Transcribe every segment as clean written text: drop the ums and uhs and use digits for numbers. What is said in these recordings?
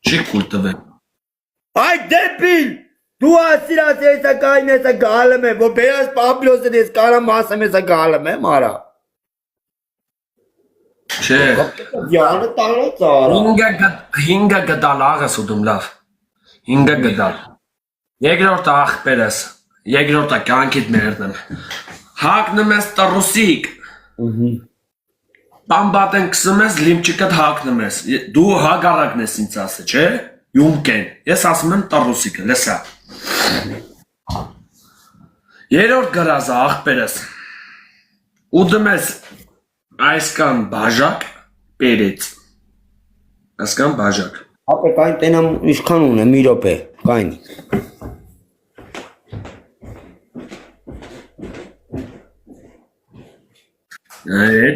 Չի կուլ տվել։ Ay debil! Tu asila sesa kaine sa galım है वो beyaz Pablo से इस काला मासा में sa galım है मारा Չէ։ यार ताला ताला 5 գդալ աղս ուտում լավ։ 5 գդալ։ Երկրորդ աղբերս։ Երկրորդը կյանքիդ մերնեմ։ Հակնում ես տռուսիկ։ Բամբատեն կսում ես լիմչիկդ հակնում ես։ Դու հագարակն ես ինձ ասը, չէ։ Յումկեն։ Ես ասում եմ տռուսիկը, լսա։ Երորդ գրազը աղբերս։ Ուտում ես այսքան բաժակ պերեց։ Այսքան բաժակ։ Ապե կային տենամ ինչքան ունե մի րոպե կային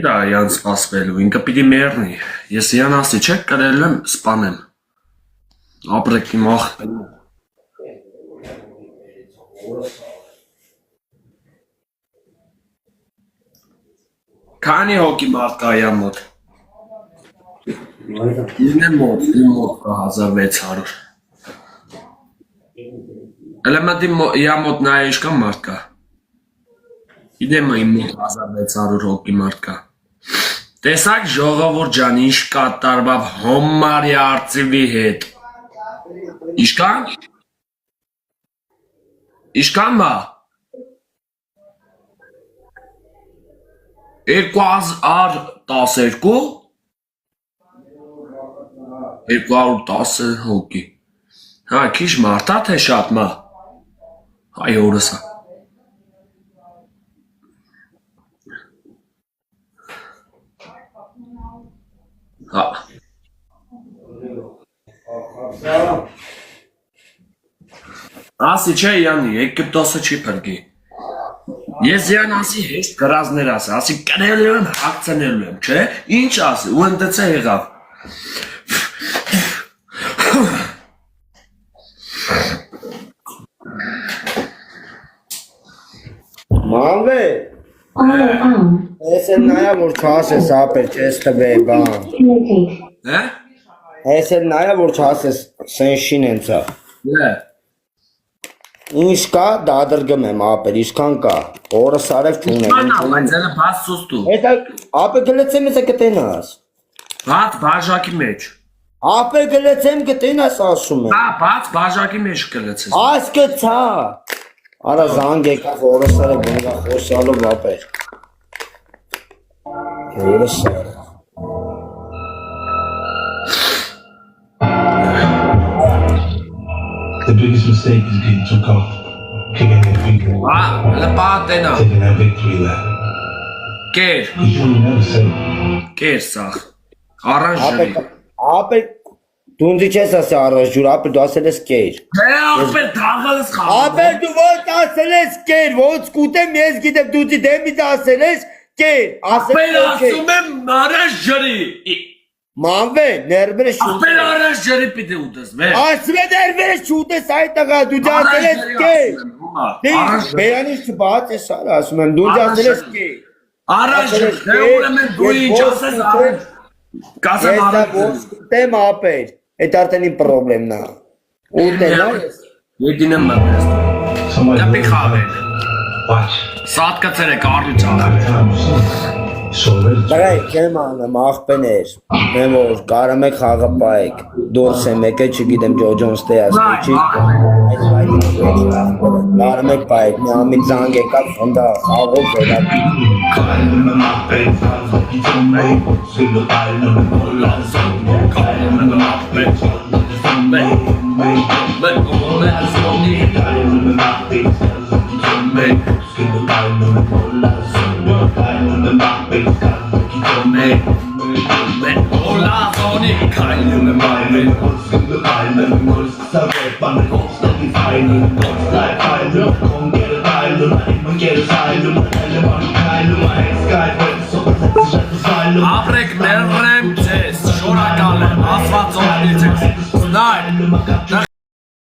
Դա յան սպասվելու, ինքը պիտի մերնի, ես յան ասի չեք կրել եմ սպանեմ, ապրեք իմ աղբելու։ Քանի հոգի մարդ կա յան մոտ։ Իմ մոտ 1600։ Էլեմատի յան մոտ նայ իշկան մարդ կա։ Իդեմ իմ մոտ 1600 հոգի մարդ կա։ Տեսակ ժողովուրդ ջան, ինչ կատարվավ Հոմարի արծիվի հետ։ Իշկան։ Իշկան բա։ 212 210 հոգի։ Հա, քիչ մարդա թե շատ մա։ Հայ օրսա։ Հա։ Ասի չէ յանի, Եգիպտոսը չի փրկի։ Ես յան ասի հեշտ գրազներ ասի, ասի կրելու եմ, հակցնելու եմ, չէ, ինչ ասի, ու ընդեցե եղավ։ Մամվե, ես էլ նայա որ չասես ապեր չես տվե բան Ես էլ նայա որ չասես սենշին ենցա Ինչ կա դադրգմ եմ ապեր, իշքան կա, օրը սարև չունեմ Բայց ելը բաց սուստու Ապե գլեցեմ ես է կտենաս Բաց բաժակի մեջ Ապե գլեցեմ կտենաս ասում եմ Բաց բաժակի մեջ գլեցես Այս կցա Արա զանգ եկավ օրը սարև բնգա խոսալով ապեր Օրը սարև The biggest mistake is getting took off, kicking their finger, taking that victory lap. Կեր, You should never say, կեր սաղ, առանց ջրի Ապե դու ինձ չես ասի առանց ջուր, ապե դու ասել ես կեր ապեր թաղալ ես խաղ Ապե դու ոնց ասել ես կեր, ոնց կուտեմ ես գիտեմ դու դեմից ասել ես կեր Ապեր ասում եմ առանց ջրի Մանվե, ներբերը շուտ Ապեր առանց ջրի պիտի ուտես վեր Ասում է ներբերը շուտ ես այդ տղա, դու ասել ես կեր Բերանից չբաց ես արա, ասում եմ, դու ասել ես կեր Առանց ջրի, դե ուրեմն դու ինչ ասես առանց Կասեմ Ես դա առանց ոնց կուտեմ ապեր, էդ արդեն իմ պրոբլեմն է Ուտենա ես Ետին եմ մտես somebody Դա պի խաղել watch. Սատկացել է կարլի ճաղել Every time you see it, it's already Դրայ, կեմ անեմ, աղպեներ, մեմ որ կարամ եք խաղապայեք, դորս եմ եկե չգիտեմ ջոջոնս տեյասնի չի, այդ վայդին շուեջ աղպերը, կարամ եք պայեք, մի ամիտ զանգ եկավ, խնդա խաղով վերապ Ապրեք մերրեմ ձեզ, շորակալ եմ, ասված օգնի ձեզ, նայ